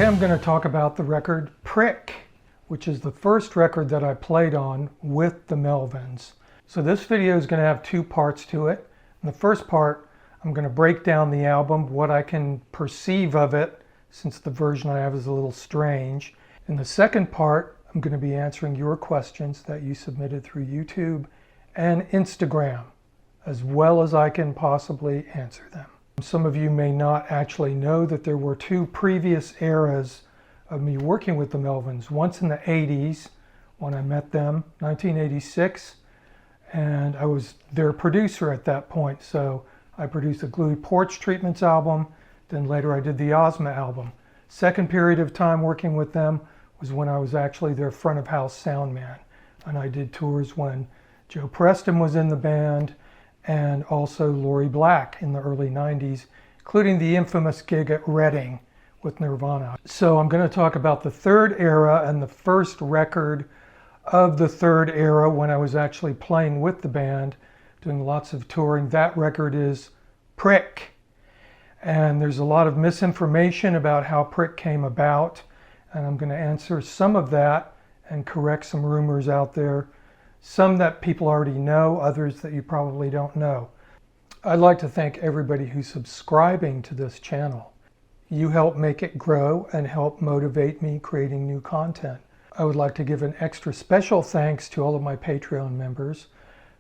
Today I'm going to talk about the record Prick, which is the first record that I played on with the Melvins. So this video is going to have two parts to it. In the first part, I'm going to break down the album, what I can perceive of it, since the version I have is a little strange. In the second part, I'm going to be answering your questions that you submitted through YouTube and Instagram, as well as I can possibly answer them. Some of you may not actually know that there were two previous eras of me working with the Melvins. Once in the 80s, when I met them, 1986, and I was their producer at that point. So I produced the Gluey Porch Treatments album, then later I did the Ozma album. Second period of time working with them was when I was actually their front of house sound man. And I did tours when Joe Preston was in the band, and also Lori Black in the early 90s, including the infamous gig at Reading with Nirvana. So I'm going to talk about the third era and the first record of the third era when I was actually playing with the band, doing lots of touring. That record is Prick. And there's a lot of misinformation about how Prick came about, and I'm going to answer some of that and correct some rumors out there. Some that people already know, others that you probably don't know. I'd like to thank everybody who's subscribing to this channel. You help make it grow and help motivate me creating new content. I would like to give an extra special thanks to all of my Patreon members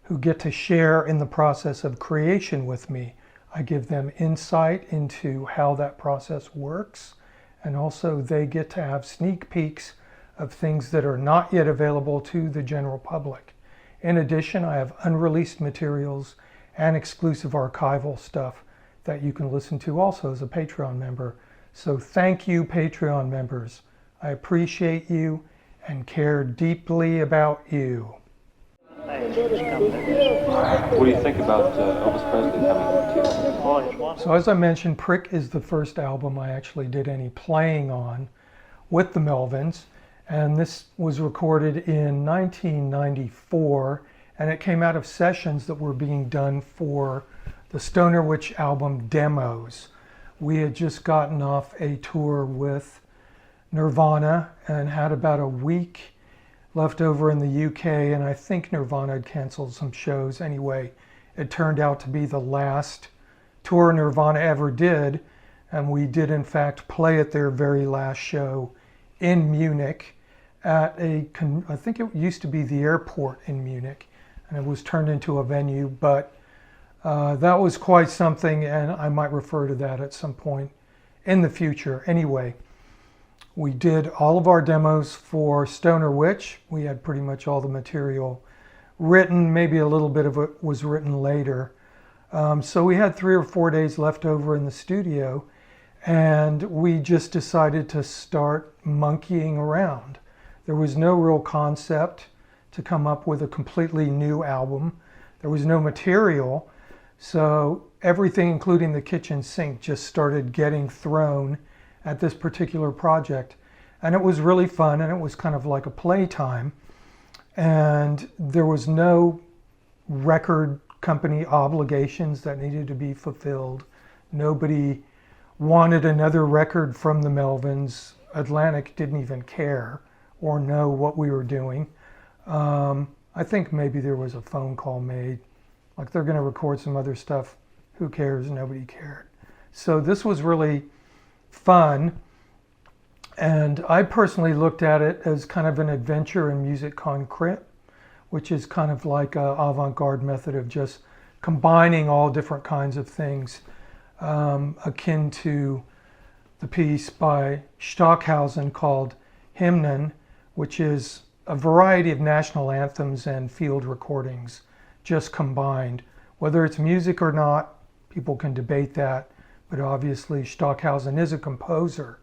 who get to share in the process of creation with me. I give them insight into how that process works, and also they get to have sneak peeks of things that are not yet available to the general public. In addition, I have unreleased materials and exclusive archival stuff that you can listen to also as a Patreon member. So thank you, Patreon members. I appreciate you and care deeply about you. What do you think about Elvis Presley coming to? So as I mentioned, Prick is the first album I actually did any playing on with the Melvins. And this was recorded in 1994, and it came out of sessions that were being done for the Stoner Witch album demos. We had just gotten off a tour with Nirvana and had about a week left over in the UK, and I think Nirvana had canceled some shows. Anyway, it turned out to be the last tour Nirvana ever did, and we did in fact play at their very last show in Munich at I think it used to be the airport in Munich, and it was turned into a venue, but that was quite something, and I might refer to that at some point in the future. Anyway, we did all of our demos for Stoner Witch. We had pretty much all the material written, maybe a little bit of it was written later. So we had 3 or 4 days left over in the studio, and we just decided to start monkeying around. There was no real concept to come up with a completely new album. There was no material, so everything, including the kitchen sink, just started getting thrown at this particular project. And it was really fun, and it was kind of like a playtime. And there was no record company obligations that needed to be fulfilled. Nobody wanted another record from the Melvins. Atlantic didn't even care or know what we were doing. I think maybe there was a phone call made, like they're going to record some other stuff. Who cares? Nobody cared. So this was really fun, and I personally looked at it as kind of an adventure in musique concrète, which is kind of like an avant-garde method of just combining all different kinds of things, akin to the piece by Stockhausen called Hymnen, which is a variety of national anthems and field recordings just combined. Whether it's music or not, people can debate that, but obviously Stockhausen is a composer,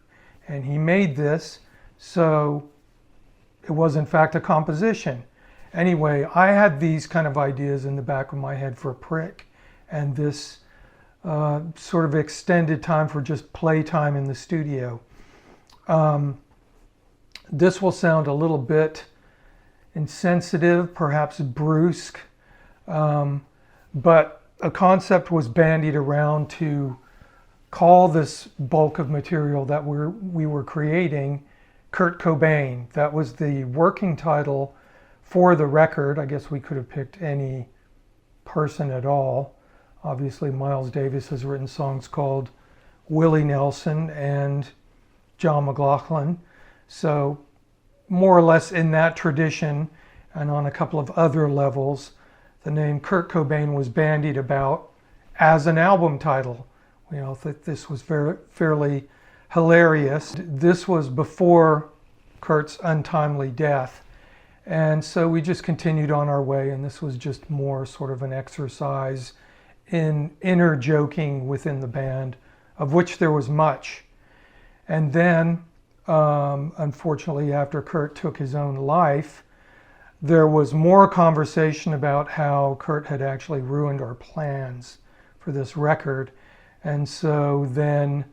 and he made this, so it was in fact a composition. Anyway, I had these kind of ideas in the back of my head for Prick, and this sort of extended time for just playtime in the studio. This will sound a little bit insensitive, perhaps brusque, but a concept was bandied around to call this bulk of material that we were creating Kurt Cobain. That was the working title for the record. I guess we could have picked any person at all. Obviously, Miles Davis has written songs called Willie Nelson and John McLaughlin. So more or less in that tradition, and on a couple of other levels, the name Kurt Cobain was bandied about as an album title. We all thought this was fairly hilarious. This was before Kurt's untimely death. And so we just continued on our way, and this was just more sort of an exercise in inner joking within the band, of which there was much. And then, unfortunately, after Kurt took his own life, there was more conversation about how Kurt had actually ruined our plans for this record. And so then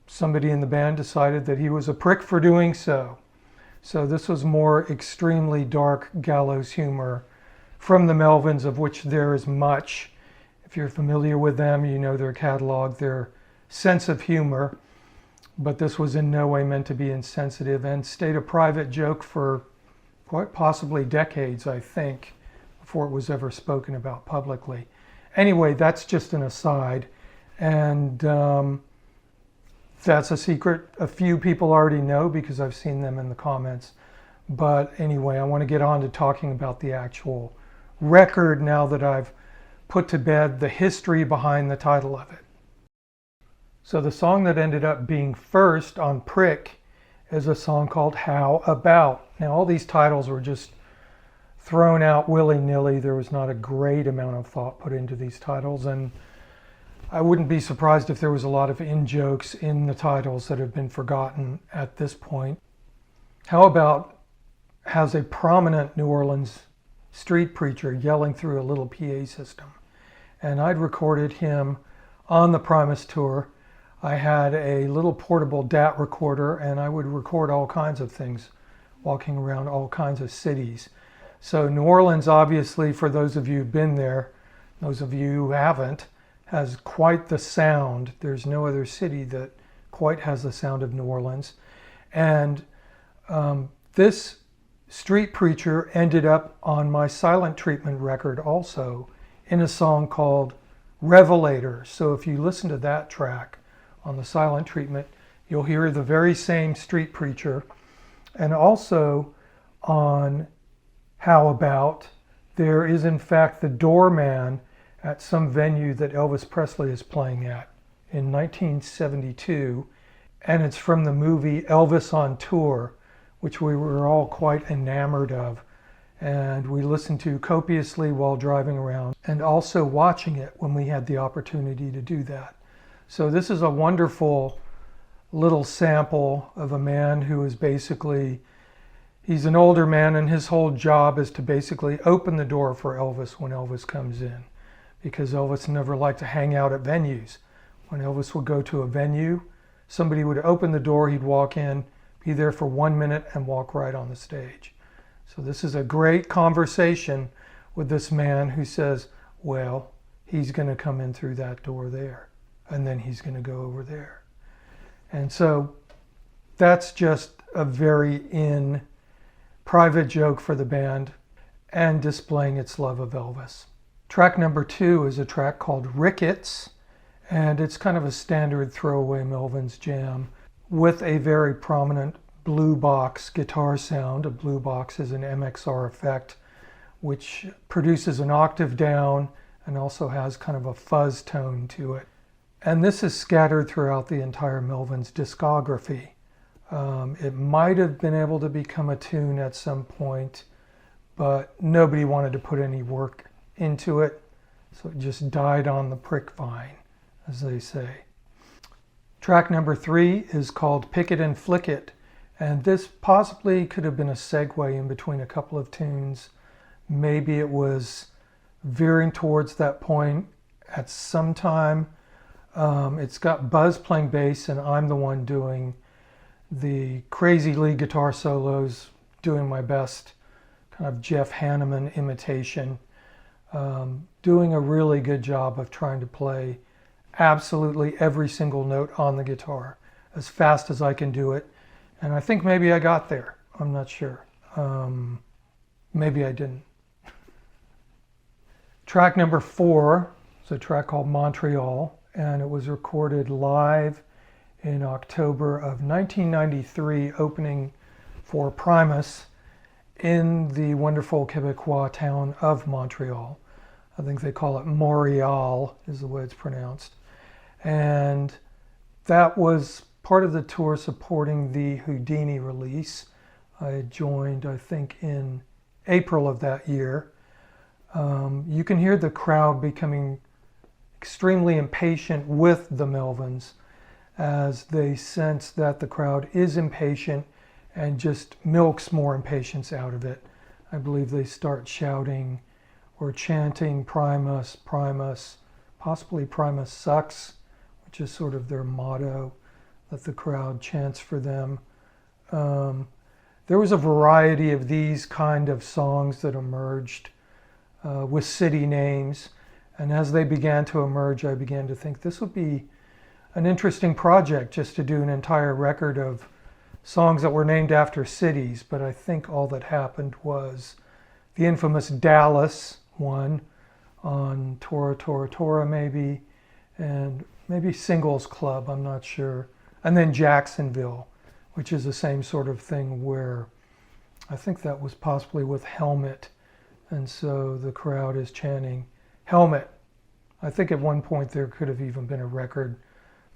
somebody in the band decided that he was a prick for doing so. So this was more extremely dark gallows humor from the Melvins, of which there is much. If you're familiar with them, you know their catalog, their sense of humor. But this was in no way meant to be insensitive and stayed a private joke for quite possibly decades, I think, before it was ever spoken about publicly. Anyway, that's just an aside. And that's a secret a few people already know because I've seen them in the comments. But anyway, I want to get on to talking about the actual record now that I've put to bed the history behind the title of it. So the song that ended up being first on Prick is a song called How About. Now all these titles were just thrown out willy-nilly. There was not a great amount of thought put into these titles, and I wouldn't be surprised if there was a lot of in-jokes in the titles that have been forgotten at this point. How About has a prominent New Orleans street preacher yelling through a little PA system. And I'd recorded him on the Primus tour. I had a little portable DAT recorder, and I would record all kinds of things, walking around all kinds of cities. So New Orleans, obviously, for those of you who've been there, those of you who haven't, has quite the sound. There's no other city that quite has the sound of New Orleans. And this street preacher ended up on my Silent Treatment record also in a song called Revelator. So if you listen to that track on the Silent Treatment, you'll hear the very same street preacher. And also on How About, there is in fact the doorman at some venue that Elvis Presley is playing at in 1972. And it's from the movie Elvis on Tour, which we were all quite enamored of. And we listened to copiously while driving around, and also watching it when we had the opportunity to do that. So this is a wonderful little sample of a man who is basically, he's an older man, and his whole job is to basically open the door for Elvis when Elvis comes in, because Elvis never liked to hang out at venues. When Elvis would go to a venue, somebody would open the door, he'd walk in, be there for 1 minute, and walk right on the stage. So this is a great conversation with this man who says, well, he's going to come in through that door there, and then he's going to go over there. And so that's just a very private joke for the band and displaying its love of Elvis. Track number 2 is a track called Rickets, and it's kind of a standard throwaway Melvins jam with a very prominent blue box guitar sound. A blue box is an MXR effect which produces an octave down and also has kind of a fuzz tone to it. And this is scattered throughout the entire Melvins discography. It might have been able to become a tune at some point, but nobody wanted to put any work into it, so it just died on the prick vine, as they say. Track number 3 is called Pick It and Flick It, and this possibly could have been a segue in between a couple of tunes. Maybe it was veering towards that point at some time. It's got Buzz playing bass, and I'm the one doing the crazy lead guitar solos, doing my best kind of Jeff Hanneman imitation, doing a really good job of trying to play absolutely every single note on the guitar as fast as I can do it. And I think maybe I got there. I'm not sure. Maybe I didn't. Track number 4 is a track called Montreal, and it was recorded live in October of 1993, opening for Primus in the wonderful Quebecois town of Montreal. I think they call it Montreal is the way it's pronounced. And that was part of the tour supporting the Houdini release. I joined, I think, in April of that year. You can hear the crowd becoming extremely impatient with the Melvins as they sense that the crowd is impatient and just milks more impatience out of it. I believe they start shouting or chanting Primus, Primus, possibly Primus sucks, which is sort of their motto that the crowd chants for them. There was a variety of these kind of songs that emerged with city names, and as they began to emerge, I began to think this would be an interesting project just to do an entire record of songs that were named after cities. But I think all that happened was the infamous Dallas one on Tora Tora Tora maybe, and maybe Singles Club, I'm not sure. And then Jacksonville, which is the same sort of thing where I think that was possibly with Helmet. And so the crowd is chanting Helmet. I think at one point there could have even been a record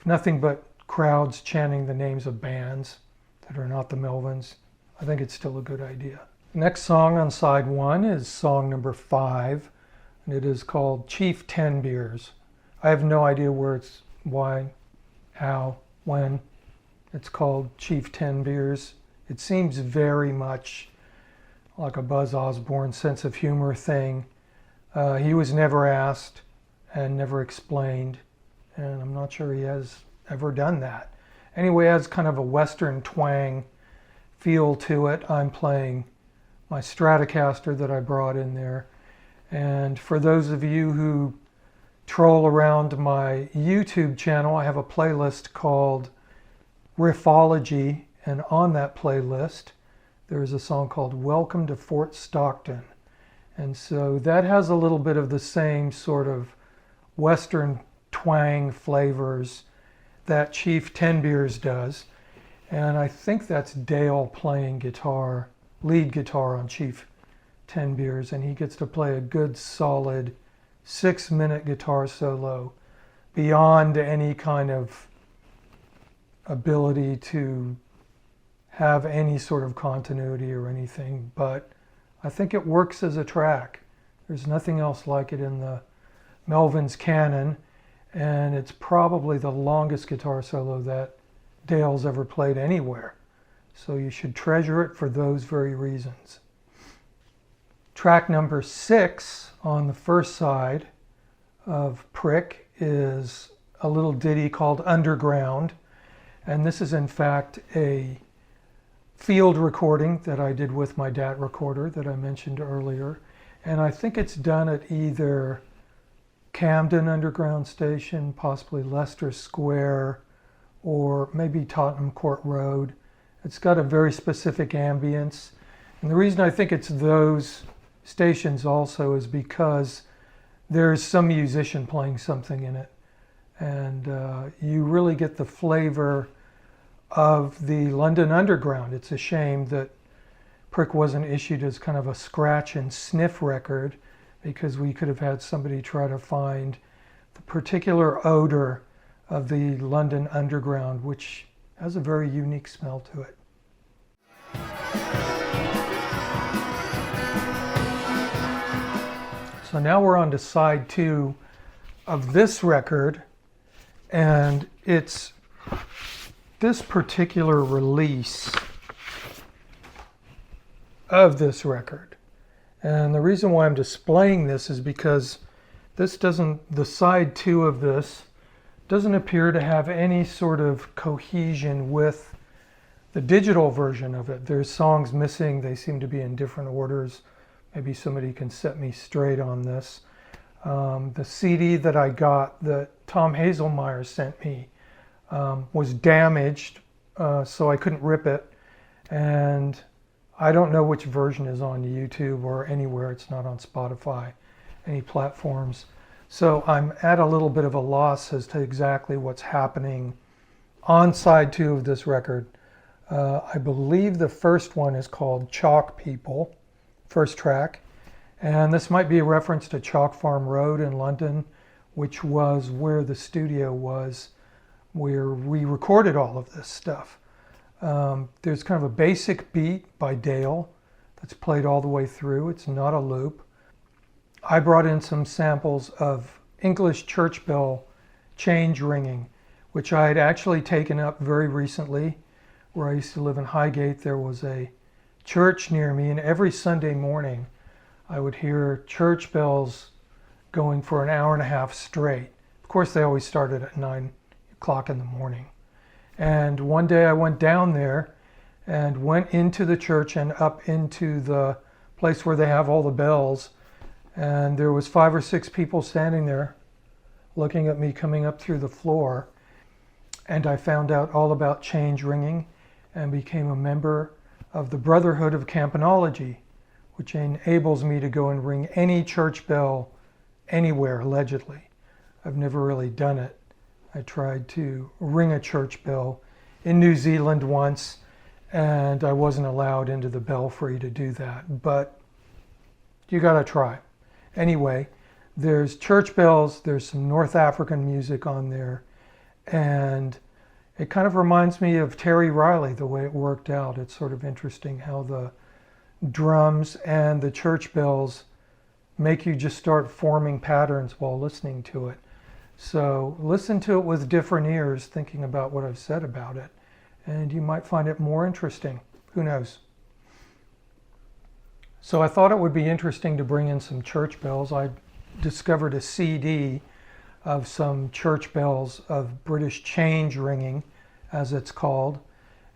of nothing but crowds chanting the names of bands that are not the Melvins. I think it's still a good idea. The next song on side 1 is song number 5, and it is called Chief 10 Beers. I have no idea where it's, why, how, when. It's called Chief 10 Beers. It seems very much like a Buzz Osborne sense of humor thing. He was never asked and never explained, and I'm not sure he has ever done that. Anyway, it has kind of a Western twang feel to it. I'm playing my Stratocaster that I brought in there. And for those of you who troll around my YouTube channel, I have a playlist called Riffology, and on that playlist there is a song called Welcome to Fort Stockton. And so that has a little bit of the same sort of Western twang flavors that Chief 10 Beers does. And I think that's Dale playing guitar, lead guitar on Chief 10 Beers, and he gets to play a good solid 6-minute guitar solo beyond any kind of ability to have any sort of continuity or anything, but I think it works as a track. There's nothing else like it in the Melvins canon, and it's probably the longest guitar solo that Dale's ever played anywhere. So you should treasure it for those very reasons. Track number 6 on the first side of Prick is a little ditty called Underground. And this is in fact a field recording that I did with my DAT recorder that I mentioned earlier. And I think it's done at either Camden Underground Station, possibly Leicester Square, or maybe Tottenham Court Road. It's got a very specific ambience. And the reason I think it's those stations also is because there's some musician playing something in it. And you really get the flavor of the London Underground. It's a shame that Prick wasn't issued as kind of a scratch and sniff record, because we could have had somebody try to find the particular odor of the London Underground, which has a very unique smell to it. So now we're on to side 2 of this record, and it's this particular release of this record. And the reason why I'm displaying this is because this doesn't, the side 2 of this doesn't appear to have any sort of cohesion with the digital version of it. There's songs missing. They seem to be in different orders. Maybe somebody can set me straight on this. The CD that I got that Tom Hazelmeyer sent me was damaged, so I couldn't rip it. And I don't know which version is on YouTube or anywhere. It's not on Spotify, any platforms. So I'm at a little bit of a loss as to exactly what's happening on side 2 of this record. I believe the first one is called Chalk People, first track. And this might be a reference to Chalk Farm Road in London, which was where the studio was, where we recorded all of this stuff. There's kind of a basic beat by Dale that's played all the way through. It's not a loop. I brought in some samples of English church bell change ringing, which I had actually taken up very recently. Where I used to live in Highgate, there was a church near me, and every Sunday morning I would hear church bells going for an hour and a half straight. Of course, they always started at 9 o'clock in the morning. And one day I went down there and went into the church and up into the place where they have all the bells. And there was 5 or 6 people standing there looking at me coming up through the floor. And I found out all about change ringing and became a member of the Brotherhood of Campanology, which enables me to go and ring any church bell anywhere, allegedly. I've never really done it. I tried to ring a church bell in New Zealand once, and I wasn't allowed into the belfry to do that, but you gotta try. Anyway, there's church bells, there's some North African music on there, and it kind of reminds me of Terry Riley, the way it worked out. It's sort of interesting how the drums and the church bells make you just start forming patterns while listening to it. So listen to it with different ears, thinking about what I've said about it, and you might find it more interesting. Who knows? So I thought it would be interesting to bring in some church bells. I discovered a CD of some church bells of British change ringing, as it's called,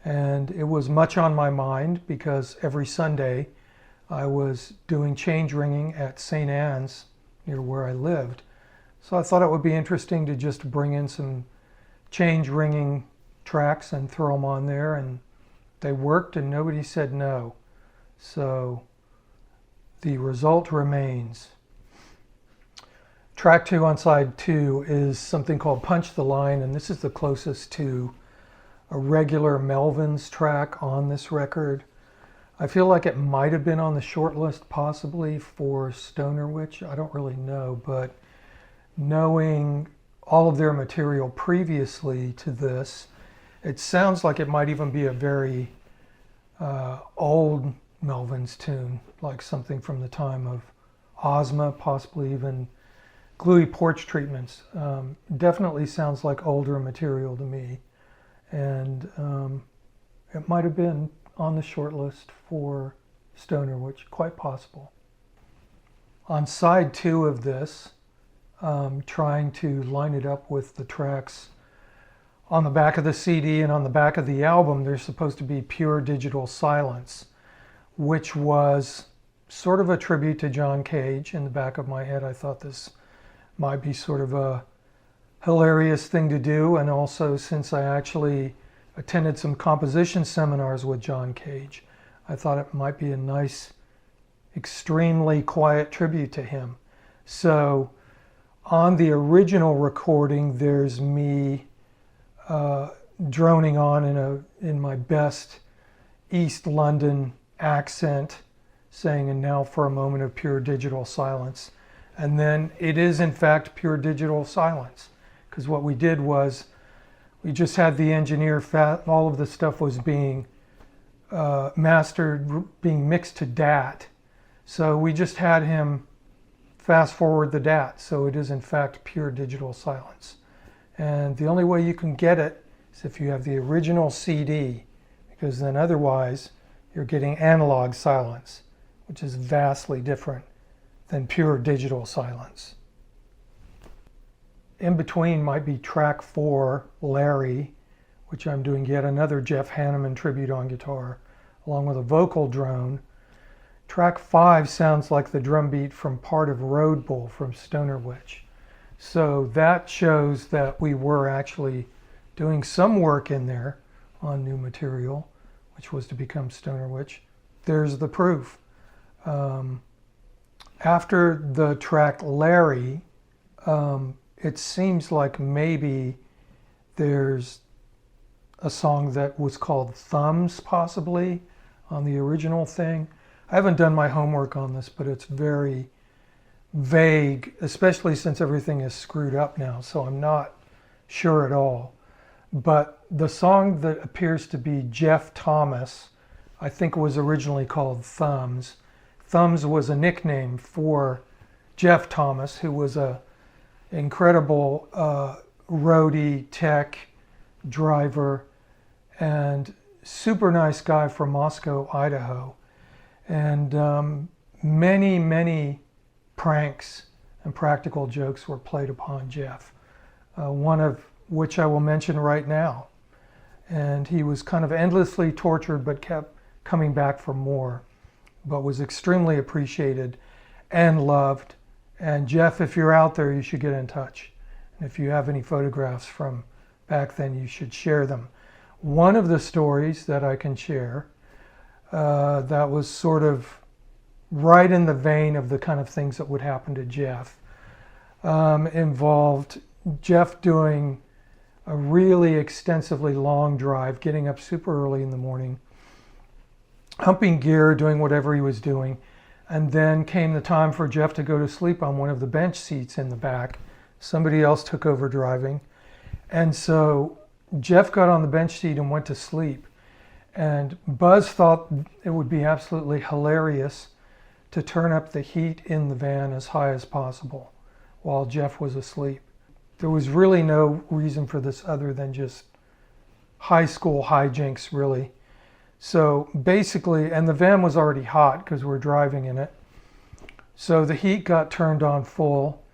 and it was much on my mind because every Sunday I was doing change ringing at St. Anne's near where I lived. So I thought it would be interesting to just bring in some change ringing tracks and throw them on there, and they worked and nobody said no. So the result remains. Track 2 on side 2 is something called Punch the Line, and this is the closest to a regular Melvins track on this record. I feel like it might have been on the short list possibly for Stoner Witch. I don't really know, but knowing all of their material previously to this, it sounds like it might even be a very old Melvins tune, like something from the time of Ozma, possibly even Gluey Porch Treatments. Definitely sounds like older material to me, and it might have been on the short list for Stoner Witch, quite possible. On side 2 of this, trying to line it up with the tracks on the back of the CD and on the back of the album, there's supposed to be Pure Digital Silence, which was sort of a tribute to John Cage. In the back of my head, I thought this might be sort of a hilarious thing to do, and also since I actually attended some composition seminars with John Cage, I thought it might be a nice, extremely quiet tribute to him. So on the original recording, there's me droning on in my best East London accent, saying, "And now for a moment of pure digital silence." And then it is in fact pure digital silence, because what we did was we just had the engineer, all of the stuff was being mastered, being mixed to DAT. So we just had him fast forward the DAT. So it is in fact pure digital silence. And the only way you can get it is if you have the original CD, because then otherwise you're getting analog silence, which is vastly different than pure digital silence. In between might be track 4, Larry, which I'm doing yet another Jeff Hanneman tribute on guitar, along with a vocal drone. Track 5 sounds like the drum beat from part of Road Bull from Stoner Witch. So that shows that we were actually doing some work in there on new material, which was to become Stoner Witch. There's the proof. After the track Larry, it seems like maybe there's a song that was called Thumbs, possibly, on the original thing. I haven't done my homework on this, but it's very vague, especially since everything is screwed up now, so I'm not sure at all. But the song that appears to be Jeff Thomas, I think was originally called Thumbs. Thumbs was a nickname for Jeff Thomas, who was a incredible roadie, tech, driver, and super nice guy from Moscow, Idaho. And many pranks and practical jokes were played upon Jeff, one of which I will mention right now. And he was kind of endlessly tortured but kept coming back for more, but was extremely appreciated and loved. And Jeff, if you're out there, you should get in touch. And if you have any photographs from back then, you should share them. One of the stories that I can share that was sort of right in the vein of the kind of things that would happen to Jeff involved Jeff doing a really extensively long drive, getting up super early in the morning, humping gear, doing whatever he was doing. And then came the time for Jeff to go to sleep on one of the bench seats in the back. Somebody else took over driving. And so Jeff got on the bench seat and went to sleep. And Buzz thought it would be absolutely hilarious to turn up the heat in the van as high as possible while Jeff was asleep. There was really no reason for this other than just high school hijinks, really. So basically, and the van was already hot because we're driving in it. So the heat got turned on full.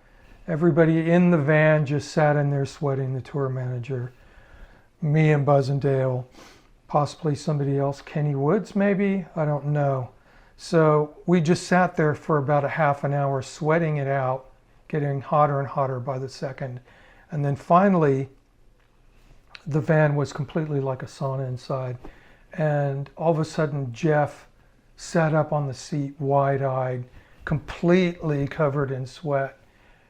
Everybody in the van just sat in there sweating, the tour manager, me and Buzz and Dale, possibly somebody else, Kenny Woods maybe, I don't know. So we just sat there for about a half an hour sweating it out, getting hotter and hotter by the second. And then finally, the van was completely like a sauna inside. And all of a sudden, Jeff sat up on the seat, wide-eyed, completely covered in sweat,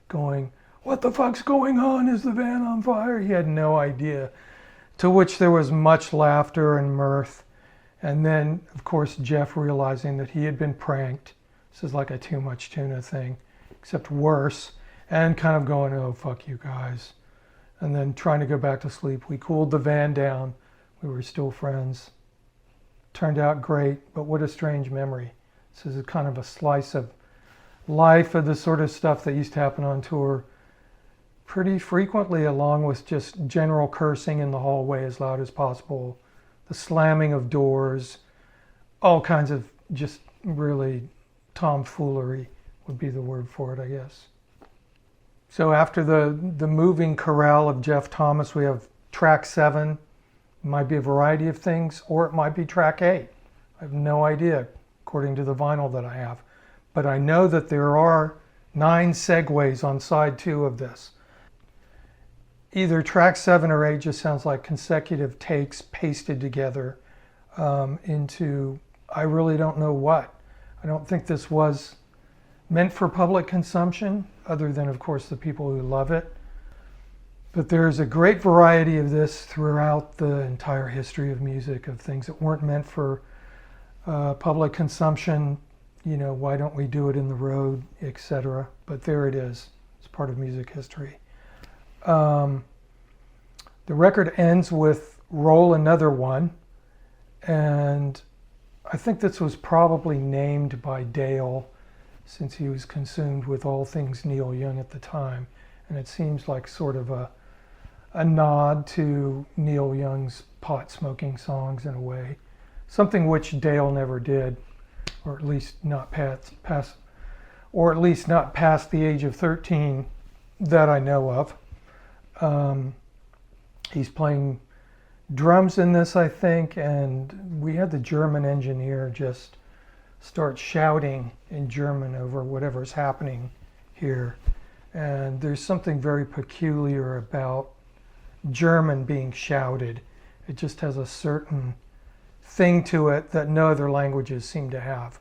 going, "What the fuck's going on? Is the van on fire?" He had no idea. To which there was much laughter and mirth. And then, of course, Jeff realizing that he had been pranked. This is like a Too Much Tuna thing, except worse. And kind of going, "Oh, fuck you guys." And then trying to go back to sleep. We cooled the van down. We were still friends. Turned out great, but what a strange memory. This is a kind of a slice of life of the sort of stuff that used to happen on tour pretty frequently, along with just general cursing in the hallway as loud as possible, the slamming of doors, all kinds of just really tomfoolery would be the word for it, I guess. So after the moving corral of Jeff Thomas, we have track 7. It might be a variety of things, or it might be track 8. I have no idea, according to the vinyl that I have. But I know that there are 9 segues on side 2 of this. Either track 7 or 8 just sounds like consecutive takes pasted together into, I really don't know what. I don't think this was meant for public consumption, other than, of course, the people who love it. But there's a great variety of this throughout the entire history of music, of things that weren't meant for public consumption. You know, why don't we do it in the road, etc. But there it is. It's part of music history. The record ends with "Roll Another One," and I think this was probably named by Dale, since he was consumed with all things Neil Young at the time. And it seems like sort of a nod to Neil Young's pot-smoking songs in a way. Something which Dale never did, or at least not past the age of 13 that I know of. He's playing drums in this, I think, and we had the German engineer just start shouting in German over whatever's happening here. And there's something very peculiar about German being shouted. It just has a certain thing to it that no other languages seem to have.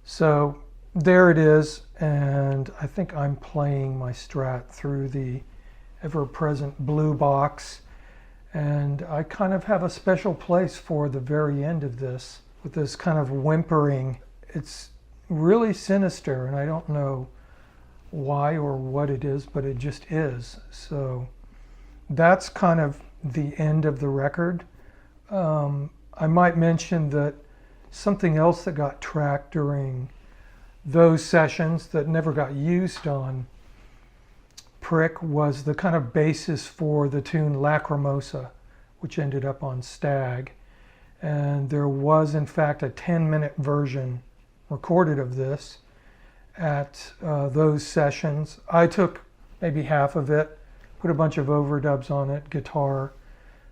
So there it is, and I think I'm playing my Strat through the ever-present blue box, and I kind of have a special place for the very end of this with this kind of whimpering. It's really sinister, and I don't know why or what it is, but it just is. So that's kind of the end of the record. I might mention that something else that got tracked during those sessions that never got used on Prick was the kind of basis for the tune Lacrimosa, which ended up on Stag. And there was in fact a 10-minute version recorded of this at those sessions. I took maybe half of it, put a bunch of overdubs on it, guitar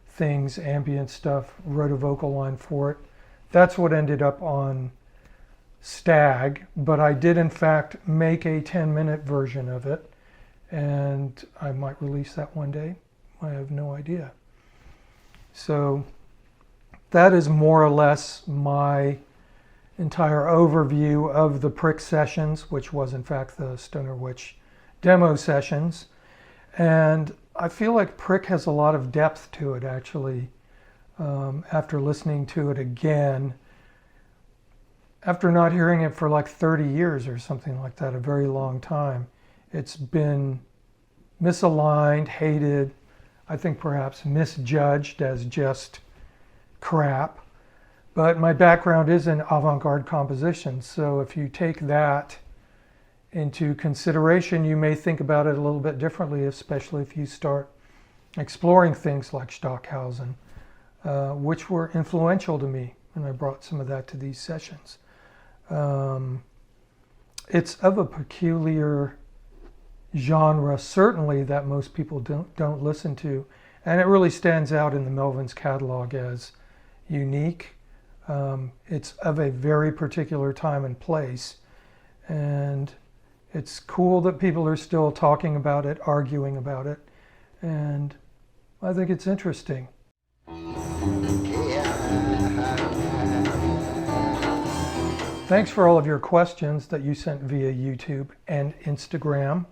things, ambient stuff, wrote a vocal line for it. That's what ended up on Stag, but I did in fact make a 10-minute version of it, and I might release that one day. I have no idea. So that is more or less my entire overview of the Prick sessions, which was in fact the Stoner Witch demo sessions. And I feel like Prick has a lot of depth to it, actually, after listening to it again, after not hearing it for like 30 years or something like that, a very long time. It's been misaligned, hated, I think perhaps misjudged as just crap. But my background is in avant-garde composition, so if you take that into consideration, you may think about it a little bit differently, especially if you start exploring things like Stockhausen, which were influential to me, and I brought some of that to these sessions. It's of a peculiar genre, certainly, that most people don't listen to, and it really stands out in the Melvins catalog as unique. It's of a very particular time and place, and it's cool that people are still talking about it, arguing about it, and I think it's interesting. Thanks for all of your questions that you sent via YouTube and Instagram.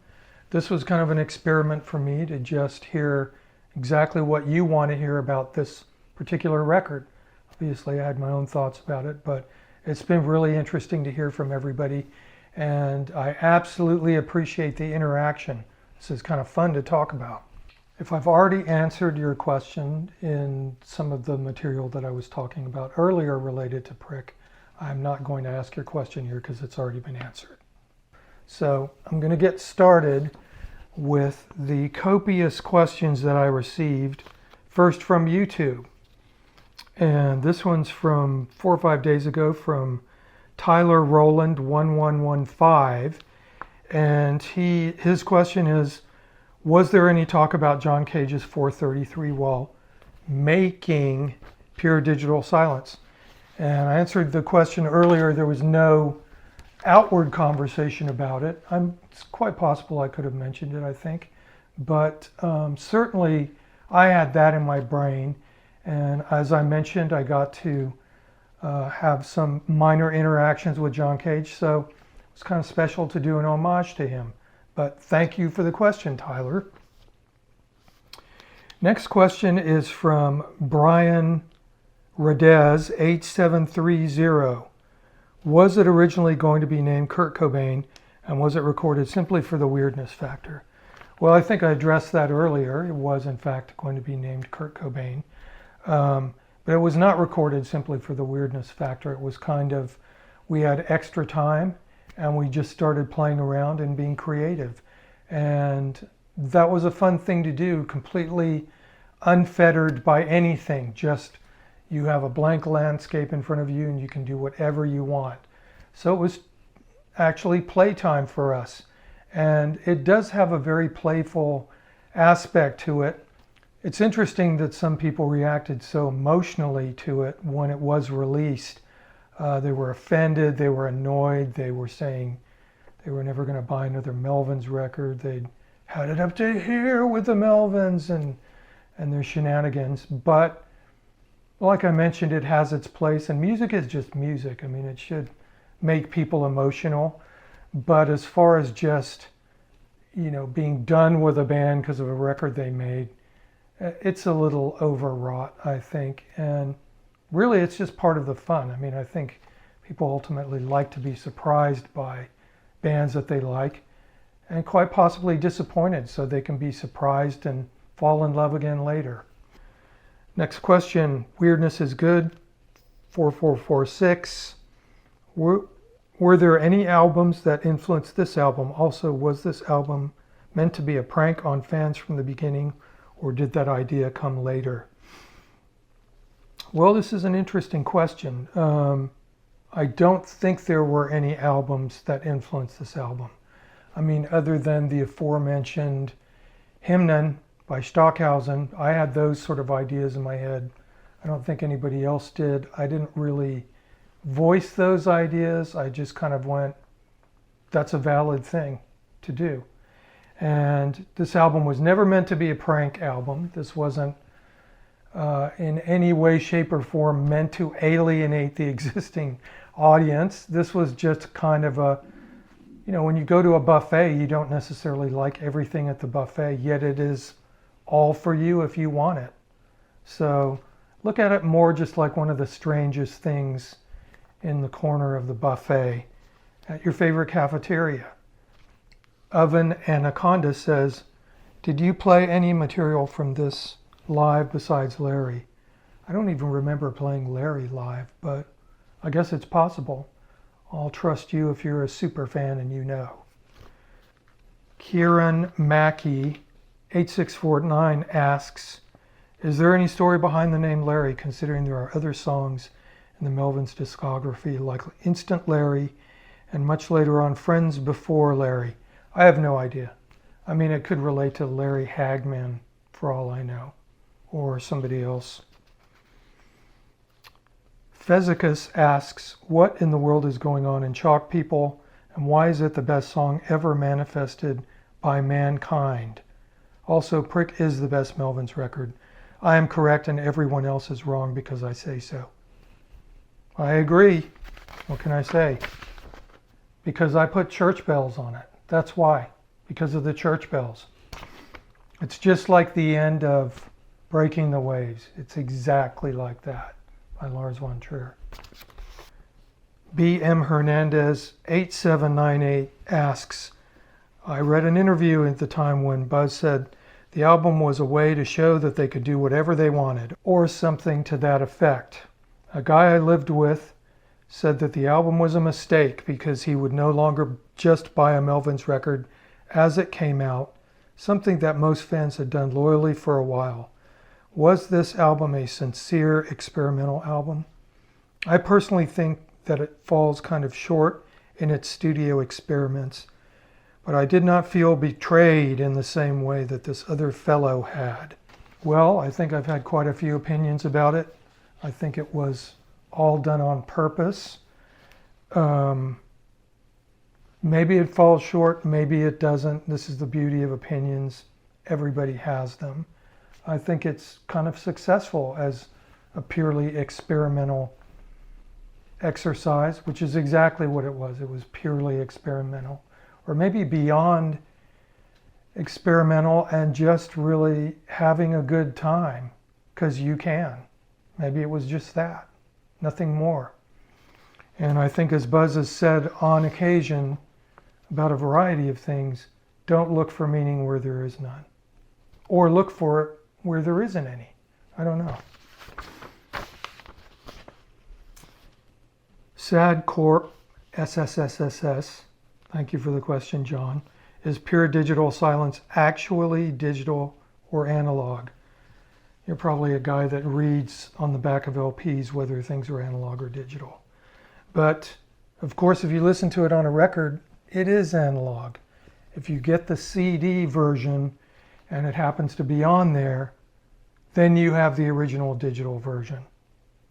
This was kind of an experiment for me to just hear exactly what you want to hear about this particular record. Obviously, I had my own thoughts about it, but it's been really interesting to hear from everybody, and I absolutely appreciate the interaction. This is kind of fun to talk about. If I've already answered your question in some of the material that I was talking about earlier related to Prick, I'm not going to ask your question here because it's already been answered. So I'm going to get started with the copious questions that I received, first from YouTube. And this one's from 4 or 5 days ago from Tyler Rowland 1115. And his question is, was there any talk about John Cage's 433 while making Pure Digital Silence? And I answered the question earlier. There was no outward conversation about it. It's quite possible I could have mentioned it, I think. But certainly I had that in my brain. And as I mentioned, I got to have some minor interactions with John Cage. So it was kind of special to do an homage to him. But thank you for the question, Tyler. Next question is from Brian Radez 8730. Was it originally going to be named Kurt Cobain, and was it recorded simply for the weirdness factor? Well, I think I addressed that earlier. It was in fact going to be named Kurt Cobain, but it was not recorded simply for the weirdness factor. It was kind of, we had extra time and we just started playing around and being creative, and that was a fun thing to do, completely unfettered by anything. Just you have a blank landscape in front of you and you can do whatever you want. So it was actually playtime for us. And it does have a very playful aspect to it. It's interesting that some people reacted so emotionally to it when it was released. They were offended, they were annoyed, they were saying They were never going to buy another Melvins record. They'd had it up to here with the Melvins and their shenanigans. But like I mentioned, it has its place, and music is just music. I mean, it should make people emotional. But as far as just, being done with a band because of a record they made, it's a little overwrought, I think. And really, it's just part of the fun. I mean, I think people ultimately like to be surprised by bands that they like, and quite possibly disappointed, so they can be surprised and fall in love again later. Next question, weirdness is good, 4446. Were there any albums that influenced this album? Also, was this album meant to be a prank on fans from the beginning, or did that idea come later? Well, this is an interesting question. I don't think there were any albums that influenced this album. I mean, other than the aforementioned Hymnen by Stockhausen, I had those sort of ideas in my head. I don't think anybody else did. I didn't really voice those ideas. I just kind of went, that's a valid thing to do. And this album was never meant to be a prank album. This wasn't in any way, shape, or form meant to alienate the existing audience. This was just kind of a, when you go to a buffet, you don't necessarily like everything at the buffet, yet it is all for you if you want it. So look at it more just like one of the strangest things in the corner of the buffet at your favorite cafeteria. Oven Anaconda says, did you play any material from this live besides Larry? I don't even remember playing Larry live, but I guess it's possible. I'll trust you if you're a super fan and you know. Kieran Mackey, 8649, asks, is there any story behind the name Larry, considering there are other songs in the Melvins discography like Instant Larry and much later on Friends Before Larry? I have no idea. I mean, it could relate to Larry Hagman for all I know, or somebody else. Physicus asks, what in the world is going on in Chalk People, and why is it the best song ever manifested by mankind? Also, Prick is the best Melvins record. I am correct and everyone else is wrong because I say so. I agree. What can I say? Because I put church bells on it. That's why. Because of the church bells. It's just like the end of Breaking the Waves. It's exactly like that by Lars von Trier. B.M. Hernandez 8798 asks, I read an interview at the time when Buzz said the album was a way to show that they could do whatever they wanted, or something to that effect. A guy I lived with said that the album was a mistake because he would no longer just buy a Melvins record as it came out, something that most fans had done loyally for a while. Was this album a sincere experimental album? I personally think that it falls kind of short in its studio experiments, but I did not feel betrayed in the same way that this other fellow had. Well, I think I've had quite a few opinions about it. I think it was all done on purpose. Maybe it falls short, maybe it doesn't. This is the beauty of opinions. Everybody has them. I think it's kind of successful as a purely experimental exercise, which is exactly what it was. It was purely experimental, or maybe beyond experimental and just really having a good time, because you can. Maybe it was just that, nothing more. And I think, as Buzz has said on occasion about a variety of things, don't look for meaning where there is none, or look for it where there isn't any. I don't know. Sadcore SSSSS, thank you for the question, John. Is pure digital silence actually digital or analog? You're probably a guy that reads on the back of LPs whether things are analog or digital. But of course, if you listen to it on a record, it is analog. If you get the CD version and it happens to be on there, then you have the original digital version.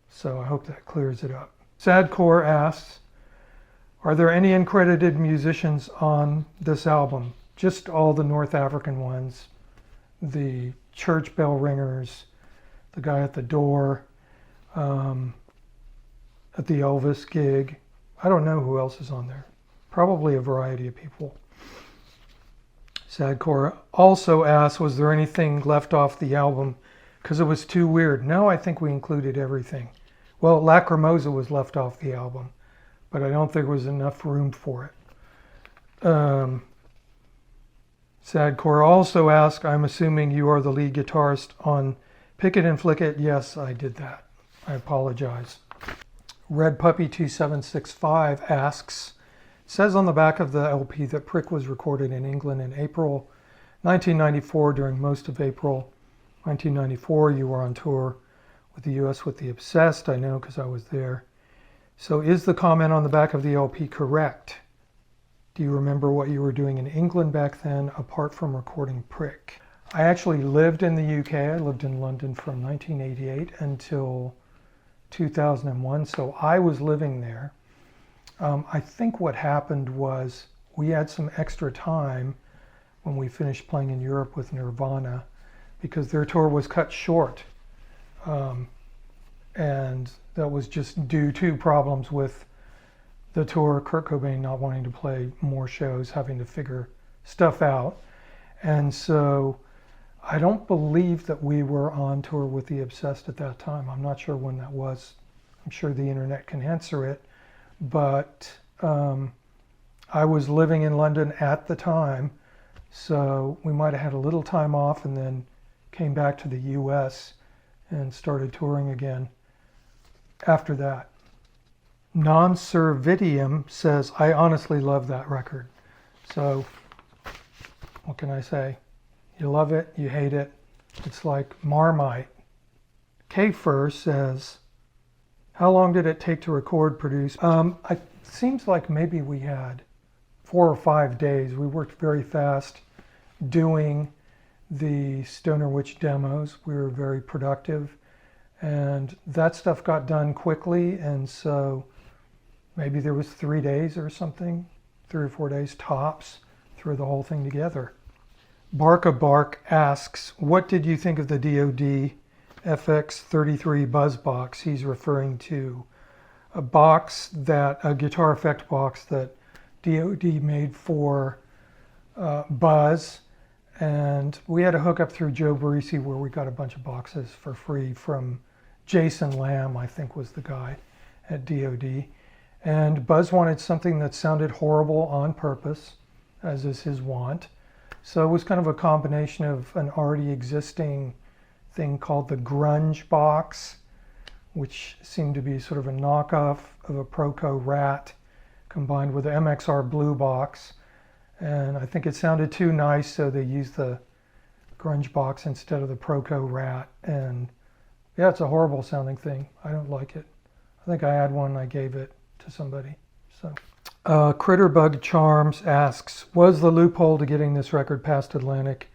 So I hope that clears it up. Sadcore asks, Are there any uncredited musicians on this album? Just all the North African ones, the church bell ringers, the guy at the door, at the Elvis gig. I don't know who else is on there. Probably a variety of people. Sadcore also asked, was there anything left off the album because it was too weird? No, I think we included everything. Well, Lacrimosa was left off the album, but I don't think there was enough room for it. Sadcore also asked, I'm assuming you are the lead guitarist on Pick It and Flick It. Yes, I did that. I apologize. Red Puppy 2765 asks, says on the back of the LP that Prick was recorded in England in April 1994. During most of April 1994, you were on tour with the US with the Obsessed. I know because I was there. So is the comment on the back of the LP correct? Do you remember what you were doing in England back then, apart from recording Prick? I actually lived in the UK. I lived in London from 1988 until 2001, so I was living there. I think what happened was we had some extra time when we finished playing in Europe with Nirvana because their tour was cut short. And that was just due to problems with the tour, Kurt Cobain not wanting to play more shows, having to figure stuff out. And so I don't believe that we were on tour with the Obsessed at that time. I'm not sure when that was. I'm sure the internet can answer it. But I was living in London at the time, so we might have had a little time off and then came back to the US and started touring again after that. Non-Servidium says, I honestly love that record. So what can I say? You love it, you hate it. It's like Marmite. K-Fur says, how long did it take to record, produce? It seems like maybe we had 4 or 5 days. We worked very fast doing the Stoner Witch demos. We were very productive. And that stuff got done quickly. And so maybe there was 3 days or something, 3 or 4 days tops, threw the whole thing together. Bark asks, what did you think of the DoD FX33 Buzz box? He's referring to a guitar effect box that DoD made for Buzz. And we had a hookup through Joe Barisi where we got a bunch of boxes for free from Jason Lamb, I think was the guy at DoD. And Buzz wanted something that sounded horrible on purpose, as is his wont. So it was kind of a combination of an already existing thing called the Grunge box, which seemed to be sort of a knockoff of a Proco Rat combined with the MXR Blue box. And I think it sounded too nice, so they used the Grunge box instead of the Proco Rat. And yeah, it's a horrible sounding thing. I don't like it. I think I had one and I gave it to somebody. So, Critterbug Charms asks, was the loophole to getting this record past Atlantic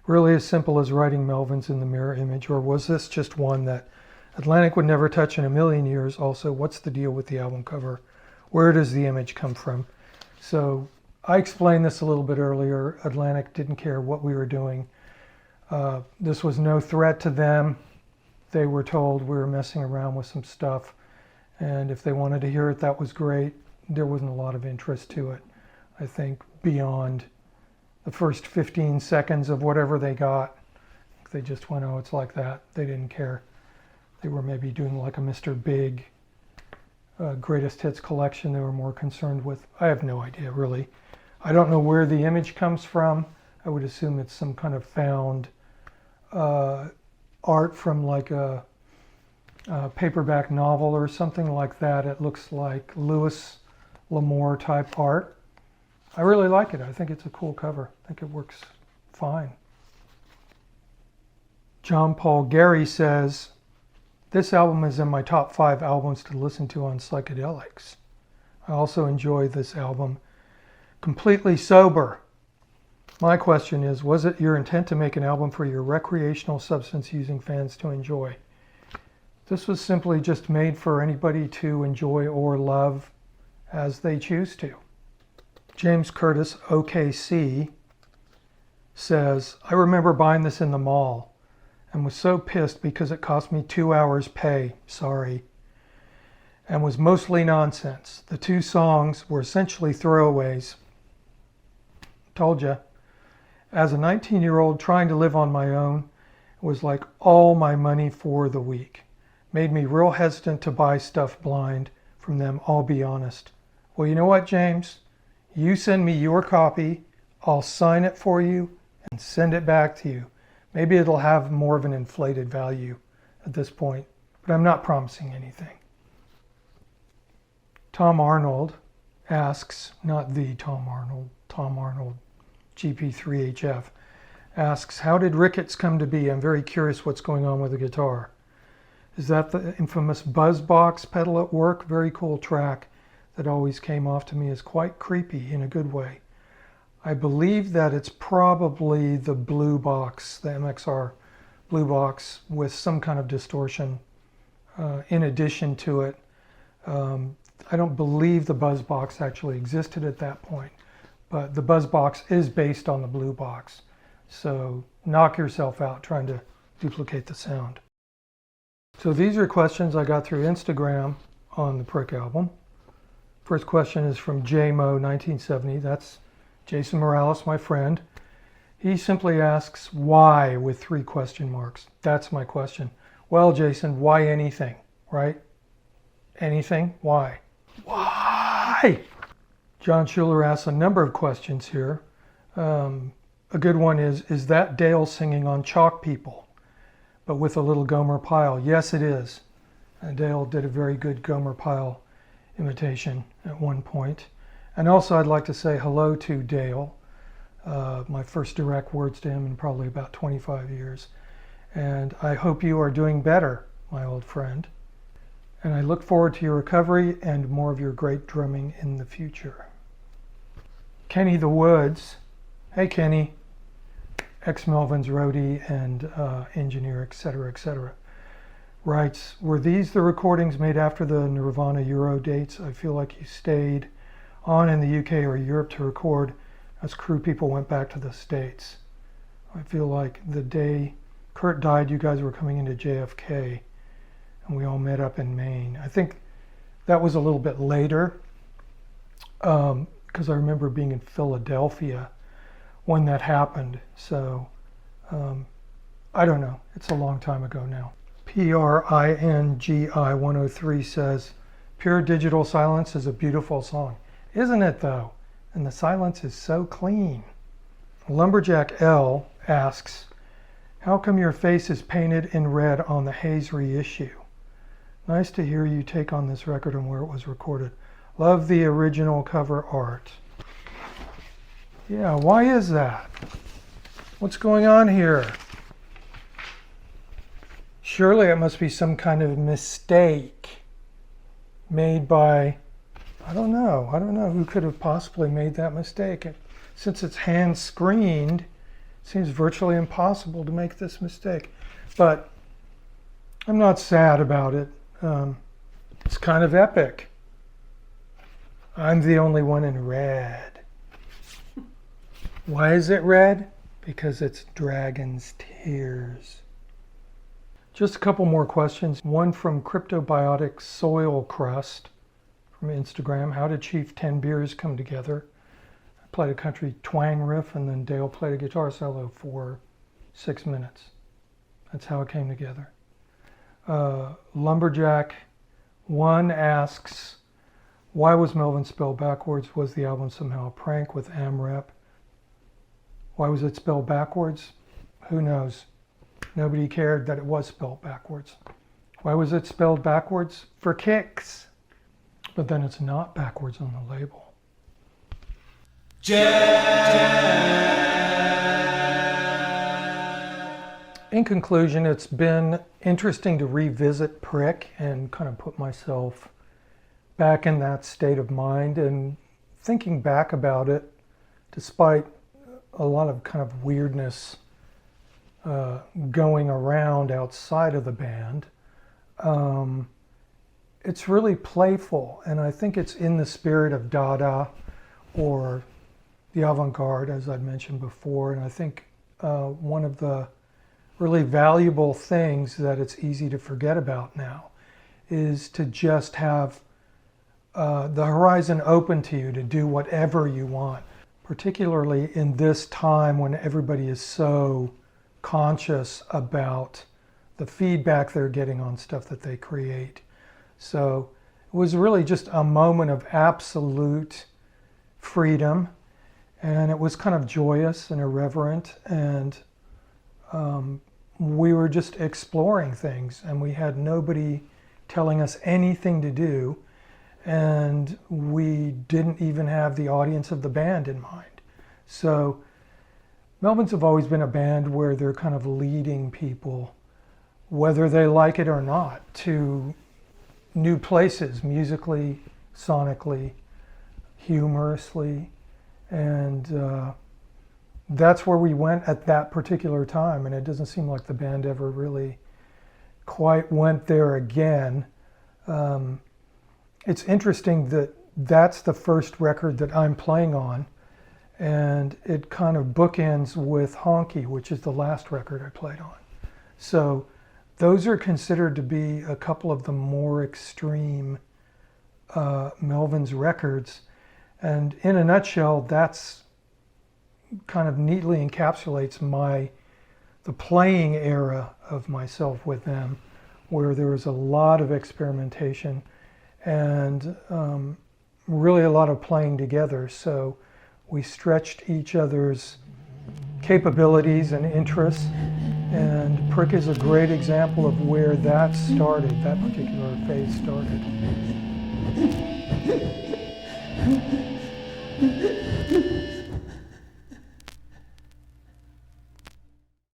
really as simple as writing Melvins in the mirror image, or was this just one that Atlantic would never touch in a million years? Also, what's the deal with the album cover? Where does the image come from? So I explained this a little bit earlier. Atlantic didn't care what we were doing. This was no threat to them. They were told we were messing around with some stuff, and if they wanted to hear it, that was great. There wasn't a lot of interest to it, I think, beyond the first 15 seconds of whatever they got. They just went, oh, it's like that. They didn't care. They were maybe doing like a Mr. Big greatest hits collection they were more concerned with. I have no idea, really. I don't know where the image comes from. I would assume it's some kind of found art from like a paperback novel or something like that. It looks like Louis L'Amour type art. I really like it. I think it's a cool cover. I think it works fine. John Paul Gary says, this album is in my top 5 albums to listen to on psychedelics. I also enjoy this album completely sober. My question is, was it your intent to make an album for your recreational substance using fans to enjoy? This was simply just made for anybody to enjoy or love as they choose to. James Curtis, OKC, says, I remember buying this in the mall and was so pissed because it cost me 2 hours pay, sorry, and was mostly nonsense. The 2 songs were essentially throwaways. Told ya. As a 19-year-old trying to live on my own, it was like all my money for the week. Made me real hesitant to buy stuff blind from them, I'll be honest. Well, you know what, James? You send me your copy, I'll sign it for you and send it back to you. Maybe it'll have more of an inflated value at this point, but I'm not promising anything. Tom Arnold asks, not the Tom Arnold, GP3HF, asks, how did Ricketts come to be? I'm very curious what's going on with the guitar. Is that the infamous Buzzbox pedal at work? Very cool track that always came off to me as quite creepy in a good way. I believe that it's probably the blue box, the MXR blue box with some kind of distortion in addition to it. I don't believe the Buzzbox actually existed at that point, but the Buzzbox is based on the blue box. So knock yourself out trying to duplicate the sound. So these are questions I got through Instagram on the Prick album. First question is from JMO1970. That's Jason Morales, my friend. He simply asks, why, with 3 question marks. That's my question. Well, Jason, why anything, right? Anything? Why? Why? John Schuler asks a number of questions here. A good one is that Dale singing on Chalk People, but with a little Gomer Pyle? Yes, it is. Dale did a very good Gomer Pyle imitation at one point. And also I'd like to say hello to Dale, my first direct words to him in probably about 25 years. And I hope you are doing better, my old friend. And I look forward to your recovery and more of your great drumming in the future. Kenny the Woods, hey Kenny, ex-Melvins roadie and engineer, etc., writes, were these the recordings made after the Nirvana Euro dates? I feel like you stayed on in the UK or Europe to record as crew people went back to the States. I feel like the day Kurt died, you guys were coming into JFK and we all met up in Maine. I think that was a little bit later because I remember being in Philadelphia when that happened. So I don't know. It's a long time ago now. PRINGI 103 says, Pure Digital Silence is a beautiful song. Isn't it though? And the silence is so clean. Lumberjack L asks, how come your face is painted in red on the Hayes reissue? Nice to hear you take on this record and where it was recorded. Love the original cover art. Yeah, why is that? What's going on here? Surely it must be some kind of mistake made by, I don't know who could have possibly made that mistake. Since it's hand screened, it seems virtually impossible to make this mistake. But I'm not sad about it. It's kind of epic. I'm the only one in red. Why is it red? Because it's Dragon's Tears. Just a couple more questions. One from Cryptobiotic Soil Crust from Instagram. How did Chief 10 Beers come together? I played a country twang riff and then Dale played a guitar solo for 6 minutes. That's how it came together. Lumberjack 1 asks, why was Melvin spelled backwards? Was the album somehow a prank with AMREP? Why was it spelled backwards? Who knows? Nobody cared that it was spelled backwards. Why was it spelled backwards? For kicks. But then it's not backwards on the label. In conclusion, it's been interesting to revisit Prick and kind of put myself back in that state of mind, and thinking back about it, despite a lot of kind of weirdness going around outside of the band, it's really playful, and I think it's in the spirit of Dada or the avant-garde, as I'd mentioned before. And I think one of the really valuable things that it's easy to forget about now is to just have the horizon open to you to do whatever you want, particularly in this time when everybody is so conscious about the feedback they're getting on stuff that they create. So it was really just a moment of absolute freedom, and it was kind of joyous and irreverent, and we were just exploring things, and we had nobody telling us anything to do, and we didn't even have the audience of the band in mind. So Melvins have always been a band where they're kind of leading people, whether they like it or not, to new places, musically, sonically, humorously, and that's where we went at that particular time, and it doesn't seem like the band ever really quite went there again. It's interesting that that's the first record that I'm playing on, and it kind of bookends with Honky, which is the last record I played on. So those are considered to be a couple of the more extreme Melvins records, and in a nutshell, that's kind of neatly encapsulates the playing era of myself with them, where there was a lot of experimentation and really a lot of playing together. So we stretched each other's capabilities and interests, and Prick is a great example of where that started, that particular phase started.